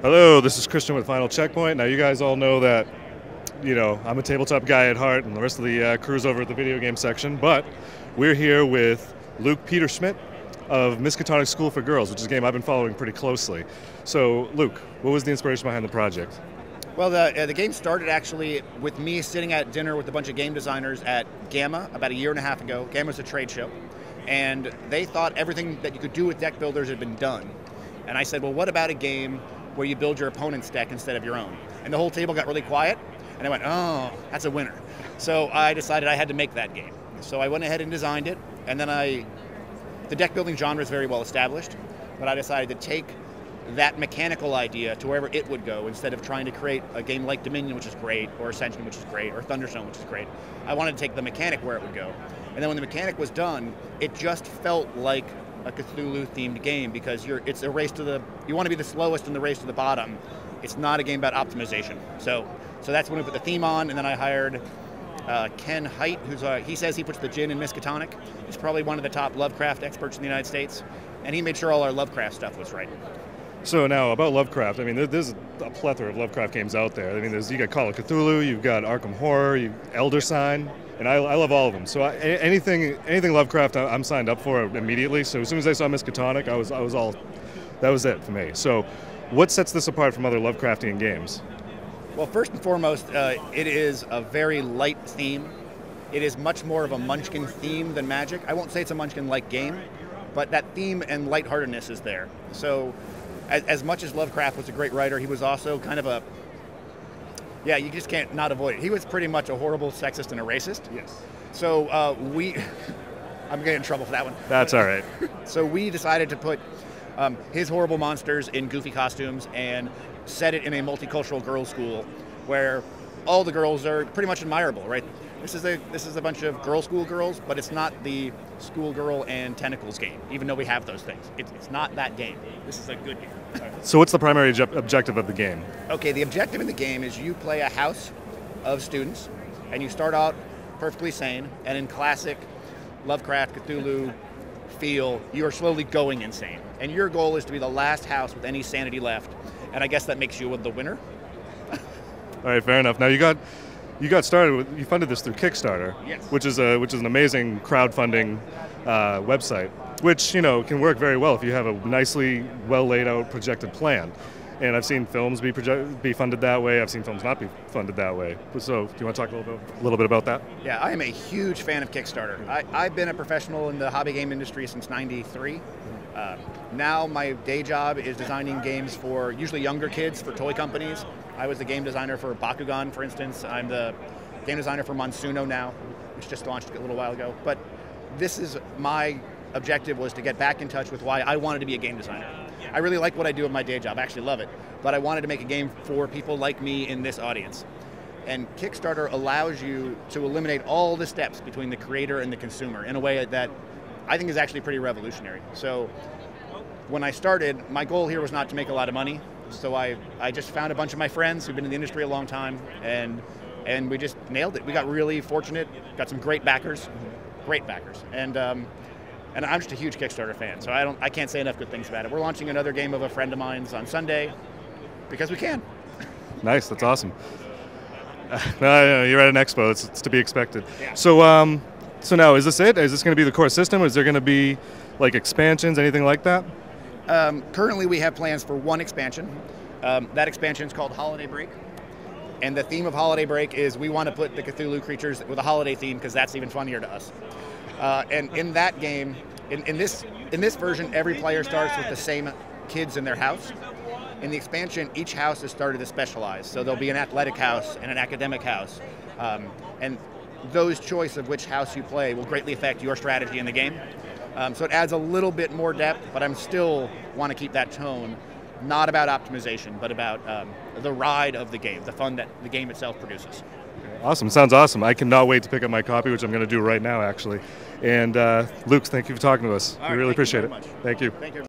Hello, this is Christian with Final Checkpoint. Now, you guys all know that, I'm a tabletop guy at heart, and the rest of the crew's over at the video game section. But we're here with Luke Peter-Schmidt of Miskatonic School for Girls, which is a game I've been following pretty closely. So, Luke, what was the inspiration behind the project? Well, the game started actually with me sitting at dinner with a bunch of game designers at Gamma about a year and a half ago. Gamma's a trade show, and they thought everything that you could do with deck builders had been done. And I said, well, what about a game where you build your opponent's deck instead of your own? And the whole table got really quiet, and I went, oh, that's a winner. So I decided I had to make that game. So I went ahead and designed it, and then the deck building genre is very well established, but I decided to take that mechanical idea to wherever it would go instead of trying to create a game like Dominion, which is great, or Ascension, which is great, or Thunderstone, which is great. I wanted to take the mechanic where it would go. And then when the mechanic was done, it just felt like a Cthulhu-themed game because it's a race to you want to be the slowest in the race to the bottom. It's not a game about optimization. So that's when we put the theme on, and then I hired Ken Haidt, he says he puts the gin in Miskatonic. He's probably one of the top Lovecraft experts in the United States, and he made sure all our Lovecraft stuff was right. So now, about Lovecraft, I mean, there's a plethora of Lovecraft games out there. I mean, you got Call of Cthulhu, you've got Arkham Horror, Elder Sign, and I love all of them. So anything Lovecraft, I'm signed up for immediately. So as soon as I saw Miskatonic, that was it for me. So what sets this apart from other Lovecraftian games? Well, first and foremost, it is a very light theme. It is much more of a Munchkin theme than Magic. I won't say it's a Munchkin-like game, but that theme and lightheartedness is there. So as much as Lovecraft was a great writer, he was also kind of you just can't not avoid it. He was pretty much a horrible sexist and a racist. Yes. So I'm getting in trouble for that one. That's all right. So we decided to put his horrible monsters in goofy costumes and set it in a multicultural girls' school where all the girls are pretty much admirable, right? This is a bunch of girls' school girls, but it's not the schoolgirl and tentacles game, even though we have those things. It's not that game. This is a good game. So what's the primary objective of the game? Okay, the objective in the game is you play a house of students, and you start out perfectly sane, and in classic Lovecraft, Cthulhu feel, you are slowly going insane. And your goal is to be the last house with any sanity left, and I guess that makes you the winner. All right, fair enough. Now you got started. You funded this through Kickstarter, yes, which is an amazing crowdfunding website, which can work very well if you have a nicely well laid out projected plan. And I've seen films be funded that way. I've seen films not be funded that way. So, do you want to talk a little bit about that? Yeah, I am a huge fan of Kickstarter. I've been a professional in the hobby game industry since '93. Now my day job is designing games for usually younger kids for toy companies. I was the game designer for Bakugan, for instance. I'm the game designer for Monsuno now, which just launched a little while ago. But this is my objective, was to get back in touch with why I wanted to be a game designer. I really like what I do in my day job. I actually love it. But I wanted to make a game for people like me in this audience. And Kickstarter allows you to eliminate all the steps between the creator and the consumer in a way that I think is actually pretty revolutionary. So when I started, my goal here was not to make a lot of money. So I just found a bunch of my friends who've been in the industry a long time, and we just nailed it. We got really fortunate, got some great backers, and I'm just a huge Kickstarter fan, so I can't say enough good things about it. We're launching another game of a friend of mine's on Sunday because we can. Nice, that's awesome. No, you're at an expo. It's to be expected. Yeah. So now, is this it? Is this going to be the core system? Is there going to be like expansions, anything like that? Currently, we have plans for one expansion. That expansion is called Holiday Break. And the theme of Holiday Break is we want to put the Cthulhu creatures with a holiday theme because that's even funnier to us. And in that game, in this version, every player starts with the same kids in their house. In the expansion, each house is started to specialize. So there'll be an athletic house and an academic house. And those choice of which house you play will greatly affect your strategy in the game. So it adds a little bit more depth, but I'm still want to keep that tone, not about optimization, but about the ride of the game, the fun that the game itself produces. Awesome. Sounds awesome. I cannot wait to pick up my copy, which I'm going to do right now, actually. And Luke, thank you for talking to us. We really appreciate it. Thank you. Thank you. Thank you.